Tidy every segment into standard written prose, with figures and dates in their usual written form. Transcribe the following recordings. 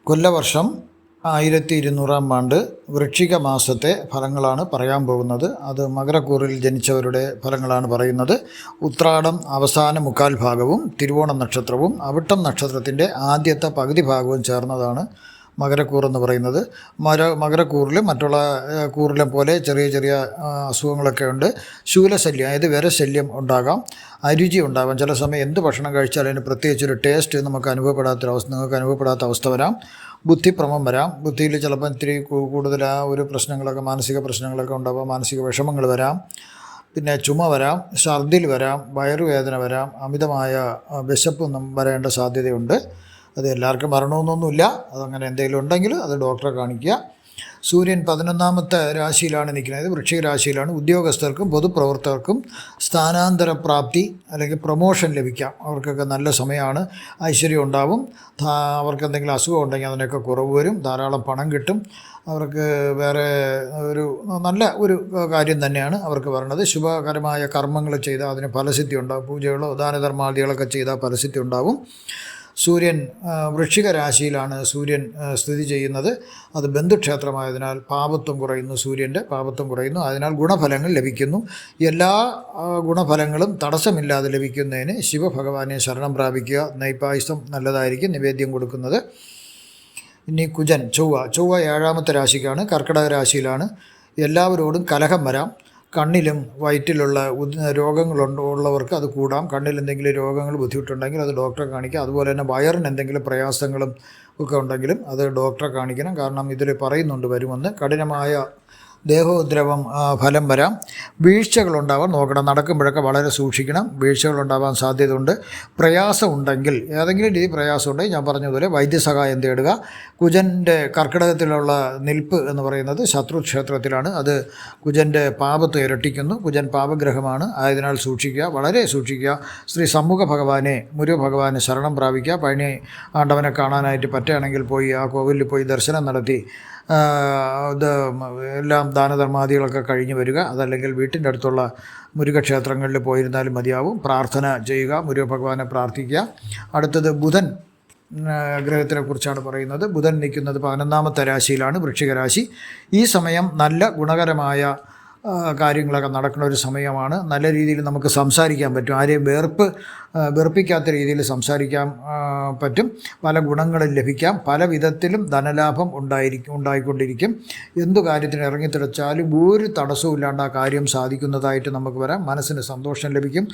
കൊല്ലവർഷം 1200 ആണ്ട് വൃശ്ചിക മാസത്തെ ഫലങ്ങളാണ് പറയാൻ പോകുന്നത്. അത് മകരക്കൂറിൽ ജനിച്ചവരുടെ ഫലങ്ങളാണ് പറയുന്നത്. ഉത്രാടം അവസാന മുക്കാൽ ഭാഗവും തിരുവോണം നക്ഷത്രവും അവിട്ടം നക്ഷത്രത്തിൻ്റെ ആദ്യത്തെ പകുതി ഭാഗവും ചേർന്നതാണ് മകരക്കൂർ എന്ന് പറയുന്നത്. മകരക്കൂറിൽ മറ്റുള്ള കൂറിലെ പോലെ ചെറിയ ചെറിയ അസുഖങ്ങളൊക്കെ ഉണ്ട്. ശൂലശല്യം, അതായത് വിരശല്യം ഉണ്ടാകാം, അരുചി ഉണ്ടാകാം. ചില സമയം എന്ത് ഭക്ഷണം കഴിച്ചാലും അതിന് പ്രത്യേകിച്ചൊരു ടേസ്റ്റ് നിങ്ങൾക്ക് അനുഭവപ്പെടാത്ത അവസ്ഥ വരാം. ബുദ്ധിഭ്രമം വരാം. ബുദ്ധിയിൽ ചിലപ്പോൾ ഇത്തിരി കൂടുതൽ ഒരു പ്രശ്നങ്ങളൊക്കെ, മാനസിക പ്രശ്നങ്ങളൊക്കെ ഉണ്ടാവാം. മാനസിക വിഷമങ്ങൾ വരാം. പിന്നെ ചുമ വരാം, ഛർദിൽ വരാം, വയറുവേദന വരാം, അമിതമായ വിശപ്പൊന്നും വരേണ്ട സാധ്യതയുണ്ട്. അത് എല്ലാവർക്കും വരണമെന്നൊന്നുമില്ല. അതങ്ങനെ എന്തെങ്കിലും ഉണ്ടെങ്കിൽ അത് ഡോക്ടറെ കാണിക്കുക. സൂര്യൻ 11ാമത്തെ രാശിയിലാണ് നിൽക്കുന്നത്, വൃശ്ചിക രാശിയിലാണ്. ഉദ്യോഗസ്ഥർക്കും പൊതുപ്രവർത്തകർക്കും സ്ഥാനാന്തര പ്രാപ്തി അല്ലെങ്കിൽ പ്രൊമോഷൻ ലഭിക്കാം. അവർക്കൊക്കെ നല്ല സമയമാണ്. ഐശ്വര്യം ഉണ്ടാവും. അവർക്ക് എന്തെങ്കിലും അസുഖം ഉണ്ടെങ്കിൽ അതിനൊക്കെ കുറവ് വരും. ധാരാളം പണം കിട്ടും. അവർക്ക് വേറെ നല്ല ഒരു കാര്യം തന്നെയാണ് അവർക്ക് വരണത്. ശുഭകരമായ കർമ്മങ്ങൾ ചെയ്താൽ അതിന് ഫലസിദ്ധി ഉണ്ടാകും. പൂജകളോ ദാനധർമാദികളൊക്കെ ചെയ്താൽ ഫലസിദ്ധി ഉണ്ടാവും. സൂര്യൻ വൃശ്ചിക രാശിയിലാണ് സൂര്യൻ സ്ഥിതി ചെയ്യുന്നത്. അത് ബന്ധുക്ഷേത്രമായതിനാൽ പാപത്വം കുറയുന്നു, സൂര്യൻ്റെ പാപത്വം കുറയുന്നു. അതിനാൽ ഗുണഫലങ്ങൾ ലഭിക്കുന്നു. എല്ലാ ഗുണഫലങ്ങളും തടസ്സമില്ലാതെ ലഭിക്കുന്നതിന് ശിവഭഗവാനെ ശരണം പ്രാപിക്കുക. നെയ്പായസം നല്ലതായിരിക്കും നിവേദ്യം കൊടുക്കുന്നത്. ഇനി കുജൻ, ചൊവ്വ 7ാമത്തെ രാശിക്കാണ്, കർക്കിടക രാശിയിലാണ്. എല്ലാവരോടും കലഹം വരാം. കണ്ണിലും വയറ്റിലുള്ള രോഗങ്ങളുള്ളവർക്ക് അത് കൂടാം. കണ്ണിൽ എന്തെങ്കിലും രോഗങ്ങൾ ബുദ്ധിമുട്ടുണ്ടെങ്കിൽ അത് ഡോക്ടറെ കാണിക്കുക. അതുപോലെ തന്നെ വയറിന് എന്തെങ്കിലും പ്രയാസങ്ങളും ഒക്കെ ഉണ്ടെങ്കിലും അത് ഡോക്ടറെ കാണിക്കണം. കാരണം ഇതിൽ പറയുന്നുണ്ട് വരുമെന്ന്. കഠിനമായ ദേഹോദ്രവം ഫലം വരാം. വീഴ്ചകളുണ്ടാവാൻ നോക്കണം. നടക്കുമ്പോഴൊക്കെ വളരെ സൂക്ഷിക്കണം. വീഴ്ചകളുണ്ടാവാൻ സാധ്യതയുണ്ട്. പ്രയാസം ഉണ്ടെങ്കിൽ, ഏതെങ്കിലും രീതി പ്രയാസം ഉണ്ടെങ്കിൽ ഞാൻ പറഞ്ഞതുപോലെ വൈദ്യസഹായം തേടുക. കുജൻ്റെ കർക്കിടകത്തിലുള്ള നിൽപ്പ് എന്ന് പറയുന്നത് ശത്രുക്ഷേത്രത്തിലാണ്. അത് കുജൻ്റെ പാപത്തെ ഇരട്ടിക്കുന്നു. കുജൻ പാപഗ്രഹമാണ്. ആയതിനാൽ സൂക്ഷിക്കുക, വളരെ സൂക്ഷിക്കുക. ശ്രീ സമ്മുഖ ഭഗവാനെ, മുരുകഭഗവാനെ ശരണം പ്രാപിക്കുക. പഴനി ആണ്ടവനെ കാണാനായിട്ട് പറ്റുകയാണെങ്കിൽ പോയി ആ കോവിലിൽ പോയി ദർശനം നടത്തി ഇത് എല്ലാം ദാനധർമാദികളൊക്കെ കഴിഞ്ഞ് വരിക. അതല്ലെങ്കിൽ വീട്ടിൻ്റെ അടുത്തുള്ള മുരുകക്ഷേത്രങ്ങളിൽ പോയിരുന്നാലും മതിയാവും. പ്രാർത്ഥന ചെയ്യുക, മുരുകഭഗവാനെ പ്രാർത്ഥിക്കുക. അടുത്തത് ബുധൻ ഗ്രഹത്തിനെ കുറിച്ചാണ് പറയുന്നത്. ബുധൻ നിൽക്കുന്നത് 11ാമത്തെ രാശിയിലാണ്, വൃശ്ചിക രാശി. ഈ സമയം നല്ല ഗുണകരമായ കാര്യങ്ങളൊക്കെ നടക്കുന്ന ഒരു സമയമാണ്. നല്ല രീതിയിൽ നമുക്ക് സംസാരിക്കാൻ പറ്റും. ആരെയും വെറുപ്പിക്കാത്ത രീതിയിൽ സംസാരിക്കാൻ പറ്റും. പല ഗുണങ്ങളും ലഭിക്കാം. പല വിധത്തിലും ധനലാഭം ഉണ്ടായിക്കൊണ്ടിരിക്കും. എന്തു കാര്യത്തിന് ഇറങ്ങിത്തിടച്ചാലും ഒരു തടസ്സവും ഇല്ലാണ്ട് ആ കാര്യം സാധിക്കുന്നതായിട്ട് നമുക്ക് വരാം. മനസ്സിന് സന്തോഷം ലഭിക്കും.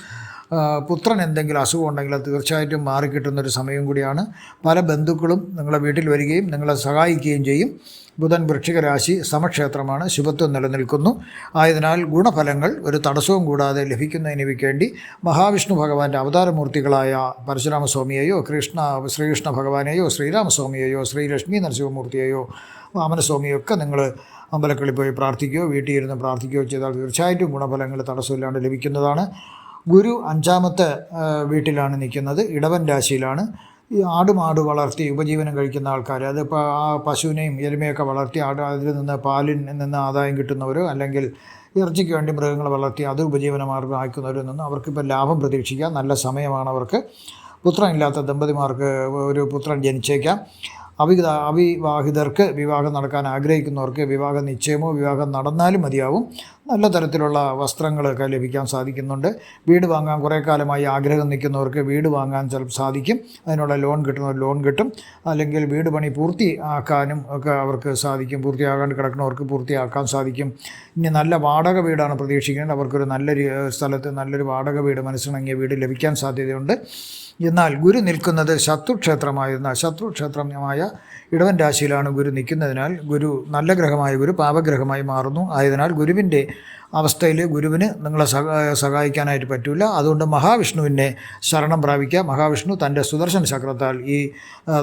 പുത്രൻ എന്തെങ്കിലും അസുഖം ഉണ്ടെങ്കിൽ അത് തീർച്ചയായിട്ടും മാറിക്കിട്ടുന്നൊരു സമയം കൂടിയാണ്. പല ബന്ധുക്കളും നിങ്ങളെ വീട്ടിൽ വരികയും നിങ്ങളെ സഹായിക്കുകയും ചെയ്യും. ബുധൻ വൃശ്ചിക രാശി സമക്ഷേത്രമാണ്. ശുഭത്വം നിലനിൽക്കുന്നു. ആയതിനാൽ ഗുണഫലങ്ങൾ ഒരു തടസ്സവും കൂടാതെ ലഭിക്കുന്നതിന് വേണ്ടി മഹാവിഷ്ണു ഭഗവാന്റെ അവതാരമൂർത്തികളായ പരശുരാമസ്വാമിയെയോ ശ്രീകൃഷ്ണ ഭഗവാനെയോ ശ്രീരാമസ്വാമിയെയോ ശ്രീലക്ഷ്മി നരസിംഹമൂർത്തിയെയോ വാമനസ്വാമിയോ ഒക്കെ നിങ്ങൾ അമ്പലങ്ങളിൽ പോയി പ്രാർത്ഥിക്കുകയോ വീട്ടിൽ ഇരുന്ന് പ്രാർത്ഥിക്കുകയോ ചെയ്താൽ തീർച്ചയായിട്ടും ഗുണഫലങ്ങൾ തടസ്സമില്ലാണ്ട് ലഭിക്കുന്നതാണ്. ഗുരു 5ാമത്തെ വീട്ടിലാണ് നിൽക്കുന്നത്, ഇടവൻ രാശിയിലാണ്. ഈ ആടുമാട് വളർത്തി ഉപജീവനം കഴിക്കുന്ന ആൾക്കാർ, അത് ആ പശുവിനെയും എരുമയൊക്കെ വളർത്തി അതിൽ നിന്ന് പാലിൽ നിന്ന് ആദായം കിട്ടുന്നവരോ അല്ലെങ്കിൽ ഇറച്ചിക്ക് വേണ്ടി മൃഗങ്ങളെ വളർത്തി അത് ഉപജീവനമാർഗ്ഗം ആക്കുന്നവരിൽ നിന്ന് അവർക്കിപ്പോൾ ലാഭം പ്രതീക്ഷിക്കാം. നല്ല സമയമാണ് അവർക്ക്. പുത്രനില്ലാത്ത ദമ്പതിമാർക്ക് ഒരു പുത്രൻ ജനിച്ചേക്കാം. അവിവാഹിതർക്ക്, വിവാഹം നടക്കാൻ ആഗ്രഹിക്കുന്നവർക്ക് വിവാഹ നിശ്ചയമോ വിവാഹം നടന്നാലും മതിയാവും. നല്ല തരത്തിലുള്ള വസ്ത്രങ്ങളൊക്കെ ലഭിക്കാൻ സാധിക്കുന്നുണ്ട്. വീട് വാങ്ങാൻ കുറേ കാലമായി ആഗ്രഹം നിൽക്കുന്നവർക്ക് വീട് വാങ്ങാൻ ചിലപ്പോൾ സാധിക്കും. അതിനുള്ള ലോൺ കിട്ടുന്നവർ ലോൺ കിട്ടും. അല്ലെങ്കിൽ വീട് പണി പൂർത്തിയാക്കാനും ഒക്കെ അവർക്ക് സാധിക്കും. പൂർത്തിയാകാണ്ട് കിടക്കുന്നവർക്ക് പൂർത്തിയാക്കാൻ സാധിക്കും. ഇനി നല്ല വാടക വീടാണ് പ്രതീക്ഷിക്കുന്നത്. അവർക്കൊരു നല്ലൊരു സ്ഥലത്ത് നല്ലൊരു വാടക വീട്, മനസ്സിണങ്ങിയ വീട് ലഭിക്കാൻ സാധ്യതയുണ്ട്. എന്നാൽ ഗുരു നിൽക്കുന്നത് ശത്രുക്ഷേത്രമായ ഇടവൻ രാശിയിലാണ് ഗുരു നിൽക്കുന്നതിനാൽ ഗുരു നല്ല ഗ്രഹമായ ഗുരു പാപഗ്രഹമായി മാറുന്നു. ആയതിനാൽ ഗുരുവിൻ്റെ അവസ്ഥയിൽ ഗുരുവിന് നിങ്ങളെ സഹായിക്കാനായിട്ട് പറ്റില്ല. അതുകൊണ്ട് മഹാവിഷ്ണുവിനെ ശരണം പ്രാപിക്കുക. മഹാവിഷ്ണു തൻ്റെ സുദർശന ചക്രത്താൽ ഈ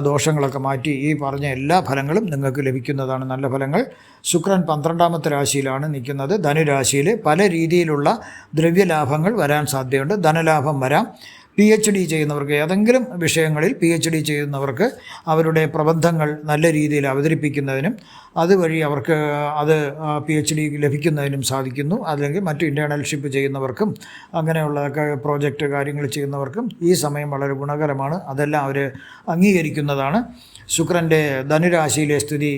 ദോഷങ്ങളൊക്കെ മാറ്റി ഈ പറഞ്ഞ എല്ലാ ഫലങ്ങളും നിങ്ങൾക്ക് ലഭിക്കുന്നതാണ്, നല്ല ഫലങ്ങൾ. ശുക്രൻ 12ാമത്തെ രാശിയിലാണ് നിൽക്കുന്നത്, ധനുരാശിയിൽ. പല രീതിയിലുള്ള ദ്രവ്യലാഭങ്ങൾ വരാൻ സാധ്യതയുണ്ട്. ധനലാഭം വരാം. PhD ചെയ്യുന്നവർക്ക്, ഏതെങ്കിലും വിഷയങ്ങളിൽ PhD ചെയ്യുന്നവർക്ക് അവരുടെ പ്രബന്ധങ്ങൾ നല്ല രീതിയിൽ അവതരിപ്പിക്കുന്നതിനും അതുവഴി അവർക്ക് അത് PhD ലഭിക്കുന്നതിനും സാധിക്കുന്നു. അല്ലെങ്കിൽ മറ്റ് ഇൻറ്റേർണൽഷിപ്പ് ചെയ്യുന്നവർക്കും അങ്ങനെയുള്ള പ്രോജക്റ്റ് കാര്യങ്ങൾ ചെയ്യുന്നവർക്കും ഈ സമയം വളരെ ഗുണകരമാണ്. അതെല്ലാം അവർ അംഗീകരിക്കുന്നതാണ്. ശുക്രൻ്റെ ധനുരാശിയിലെ സ്ഥിതി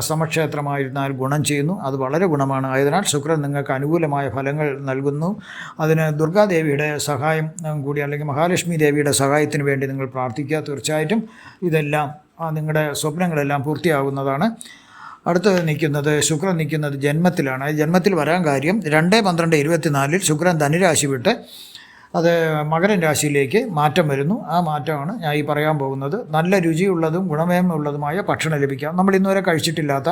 സമക്ഷേത്രമായിരുന്നാൽ ഗുണം ചെയ്യുന്നു. അത് വളരെ ഗുണമാണ്. ആയതിനാൽ ശുക്രൻ നിങ്ങൾക്ക് അനുകൂലമായ ഫലങ്ങൾ നൽകുന്നു. അതിന് ദുർഗാദേവിയുടെ സഹായം കൂടി അല്ലെങ്കിൽ മഹാലക്ഷ്മി ദേവിയുടെ സഹായത്തിന് വേണ്ടി നിങ്ങൾ പ്രാർത്ഥിക്കുക. തീർച്ചയായിട്ടും ഇതെല്ലാം നിങ്ങളുടെ സ്വപ്നങ്ങളെല്ലാം പൂർത്തിയാകുന്നതാണ്. അടുത്തത് നിൽക്കുന്നത് ശുക്രൻ നിൽക്കുന്നത് ജന്മത്തിലാണ്. ജന്മത്തിൽ വരാൻ കാര്യം 2/12/24 ശുക്രൻ ധനുരാശി വിട്ട് അത് മകരൻ രാശിയിലേക്ക് മാറ്റം വരുന്നു. ആ മാറ്റമാണ് ഞാൻ ഈ പറയാൻ പോകുന്നത്. നല്ല രുചിയുള്ളതും ഗുണമേന്മയുള്ളതുമായ ഭക്ഷണം ലഭിക്കാം. നമ്മൾ ഇന്നുവരെ കഴിച്ചിട്ടില്ലാത്ത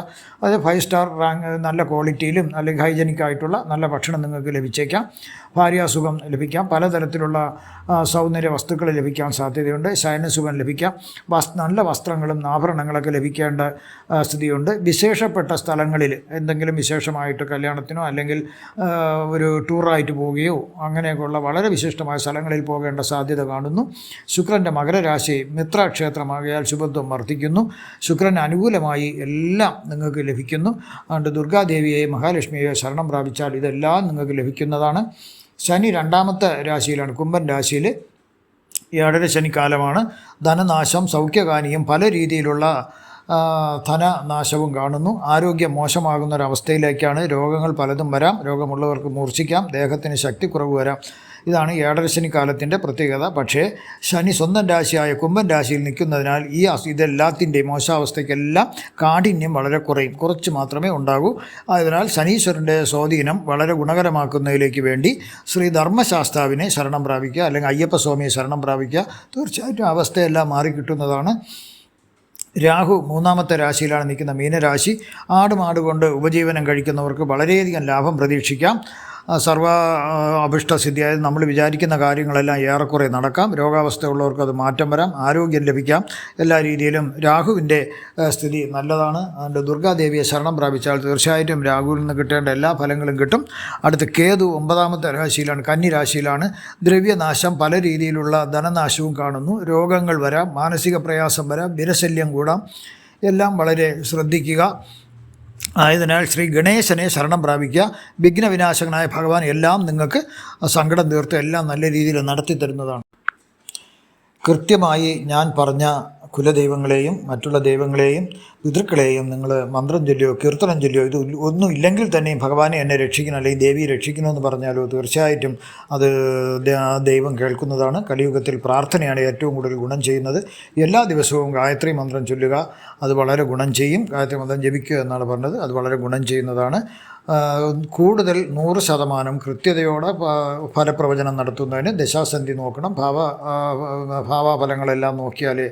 അത് 5 സ്റ്റാർ റാങ്ക് നല്ല ക്വാളിറ്റിയിലും അല്ലെങ്കിൽ ഹൈജനിക് ആയിട്ടുള്ള നല്ല ഭക്ഷണം നിങ്ങൾക്ക് ലഭിച്ചേക്കാം. ഭാര്യാസുഖം ലഭിക്കാം. പലതരത്തിലുള്ള സൗന്ദര്യ വസ്തുക്കൾ ലഭിക്കാൻ സാധ്യതയുണ്ട്. ശയനസുഖം ലഭിക്കാം. നല്ല വസ്ത്രങ്ങളും ആഭരണങ്ങളൊക്കെ ലഭിക്കേണ്ട സ്ഥിതിയുണ്ട്. വിശേഷപ്പെട്ട സ്ഥലങ്ങളിൽ എന്തെങ്കിലും വിശേഷമായിട്ട് കല്യാണത്തിനോ അല്ലെങ്കിൽ ഒരു ടൂറായിട്ട് പോവുകയോ അങ്ങനെയൊക്കെയുള്ള വളരെ വിശിഷ്ടമായ സ്ഥലങ്ങളിൽ പോകേണ്ട സാധ്യത കാണുന്നു. ശുക്രൻ്റെ മകരരാശി മിത്രക്ഷേത്രമാകിയാൽ ശുഭത്വം വർദ്ധിക്കുന്നു. ശുക്രന് അനുകൂലമായി എല്ലാം നിങ്ങൾക്ക് ലഭിക്കുന്നു. അതുകൊണ്ട് ദുർഗാദേവിയെയോ മഹാലക്ഷ്മിയെയോ ശരണം പ്രാപിച്ചാൽ ഇതെല്ലാം നിങ്ങൾക്ക് ലഭിക്കുന്നതാണ്. ശനി 2ാമത്തെ രാശിയിലാണ്, കുംഭൻ രാശിയിൽ. 7.5 ശനിക്കാലമാണ്. ധനനാശം, സൗഖ്യഹാനിയും പല രീതിയിലുള്ള ധനനാശവും കാണുന്നു. ആരോഗ്യം മോശമാകുന്നൊരവസ്ഥയിലേക്കാണ്. രോഗങ്ങൾ പലതും വരാം. രോഗമുള്ളവർക്ക് മൂർച്ഛിക്കാം. ദേഹത്തിന് ശക്തിക്കുറവ് വരാം. ഇതാണ് 7.5 ശനിക്കാലത്തിൻ്റെ പ്രത്യേകത. പക്ഷേ ശനി സ്വന്തം രാശിയായ കുംഭൻ രാശിയിൽ നിൽക്കുന്നതിനാൽ ഇതെല്ലാത്തിൻ്റെയും മോശാവസ്ഥയ്ക്കെല്ലാം കാഠിന്യം വളരെ കുറയും. കുറച്ച് മാത്രമേ ഉണ്ടാകൂ. അതിനാൽ ശനീശ്വരൻ്റെ സ്വാധീനം വളരെ ഗുണകരമാക്കുന്നതിലേക്ക് വേണ്ടി ശ്രീ ധർമ്മശാസ്താവിനെ ശരണം പ്രാപിക്കുക അല്ലെങ്കിൽ അയ്യപ്പസ്വാമിയെ ശരണം പ്രാപിക്കുക. തീർച്ചയായിട്ടും അവസ്ഥയെല്ലാം മാറിക്കിട്ടുന്നതാണ്. രാഹു 3ാമത്തെ രാശിയിലാണ് നിൽക്കുന്ന മീനരാശി. ആടുമാട് കൊണ്ട് ഉപജീവനം കഴിക്കുന്നവർക്ക് വളരെയധികം ലാഭം പ്രതീക്ഷിക്കാം. സർവ അഭിഷ്ടസിദ്ധിയായത് നമ്മൾ വിചാരിക്കുന്ന കാര്യങ്ങളെല്ലാം ഏറെക്കുറെ നടക്കാം. രോഗാവസ്ഥ ഉള്ളവർക്ക് അത് മാറ്റം വരാം. ആരോഗ്യം ലഭിക്കാം. എല്ലാ രീതിയിലും രാഹുവിൻ്റെ സ്ഥിതി നല്ലതാണ്. അതുകൊണ്ട് ദുർഗാദേവിയെ ശരണം പ്രാപിച്ചാൽ തീർച്ചയായിട്ടും രാഹുവിൽ നിന്ന് കിട്ടേണ്ട എല്ലാ ഫലങ്ങളും കിട്ടും. അടുത്ത് കേതു 9ാമത്തെ രാശിയിലാണ്, കന്നി രാശിയിലാണ്. ദ്രവ്യനാശം, പല രീതിയിലുള്ള ധനനാശവും കാണുന്നു. രോഗങ്ങൾ വരാം, മാനസിക പ്രയാസം വരാം, വിരശല്യം കൂടാം. എല്ലാം വളരെ ശ്രദ്ധിക്കുക. ആയതിനാൽ ശ്രീ ഗണേശനെ ശരണം പ്രാപിക്കുക. വിഘ്നവിനാശകനായ ഭഗവാൻ എല്ലാം നിങ്ങൾക്ക് സങ്കടം തീർത്ത് എല്ലാം നല്ല രീതിയിൽ നടത്തി തരുന്നതാണ്. കൃത്യമായി ഞാൻ പറഞ്ഞ കുലദൈവങ്ങളെയും മറ്റുള്ള ദൈവങ്ങളെയും പിതൃക്കളെയും നിങ്ങൾ മന്ത്രം ചൊല്ലിയോ കീർത്തനം ചൊല്ലിയോ ഇത് ഒന്നും ഇല്ലെങ്കിൽ തന്നെയും ഭഗവാനെ എന്നെ രക്ഷിക്കണം അല്ലെങ്കിൽ ദേവിയെ രക്ഷിക്കണമെന്ന് പറഞ്ഞാലോ തീർച്ചയായിട്ടും അത് ദൈവം കേൾക്കുന്നതാണ്. കലിയുഗത്തിൽ പ്രാർത്ഥനയാണ് ഏറ്റവും കൂടുതൽ ഗുണം ചെയ്യുന്നത്. എല്ലാ ദിവസവും ഗായത്രി മന്ത്രം ചൊല്ലുക, അത് വളരെ ഗുണം ചെയ്യും. ഗായത്രി മന്ത്രം ജപിക്കുക എന്നാണ് പറഞ്ഞത്, അത് വളരെ ഗുണം ചെയ്യുന്നതാണ്. കൂടുതൽ 100% കൃത്യതയോടെ ഫലപ്രവചനം നടത്തുന്നതിന് ദശാസന്ധി നോക്കണം. ഭാവാഫലങ്ങളെല്ലാം നോക്കിയാലേ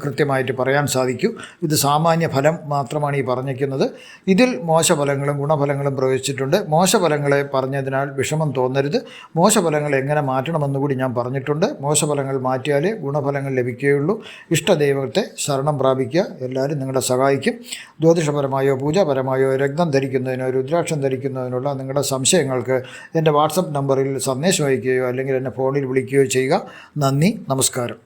കൃത്യമായിട്ട് പറയാൻ സാധിക്കൂ. ഇത് സാമാന്യ ഫലം മാത്രമാണ് ഈ പറഞ്ഞിരിക്കുന്നത്. ഇതിൽ മോശഫലങ്ങളും ഗുണഫലങ്ങളും പ്രവചിച്ചിട്ടുണ്ട്. മോശഫലങ്ങളെ പറഞ്ഞതിനാൽ വിഷമം തോന്നരുത്. മോശഫലങ്ങൾ എങ്ങനെ മാറ്റണമെന്ന് കൂടി ഞാൻ പറഞ്ഞിട്ടുണ്ട്. മോശഫലങ്ങൾ മാറ്റിയാലേ ഗുണഫലങ്ങൾ ലഭിക്കുകയുള്ളൂ. ഇഷ്ടദൈവത്തെ ശരണം പ്രാപിക്കുക. എല്ലാവരും നിങ്ങളെ സഹായിക്കും. ജ്യോതിഷപരമായോ പൂജാപരമായോ രക്തം ധരിക്കുന്നതിനോ രുദ്രാക്ഷം ധരിക്കുന്നതിനുള്ള നിങ്ങളുടെ സംശയങ്ങൾക്ക് എൻ്റെ വാട്സപ്പ് നമ്പറിൽ സന്ദേശം അയക്കുകയോ അല്ലെങ്കിൽ എന്നെ ഫോണിൽ വിളിക്കുകയോ ചെയ്യുക. നന്ദി, നമസ്കാരം.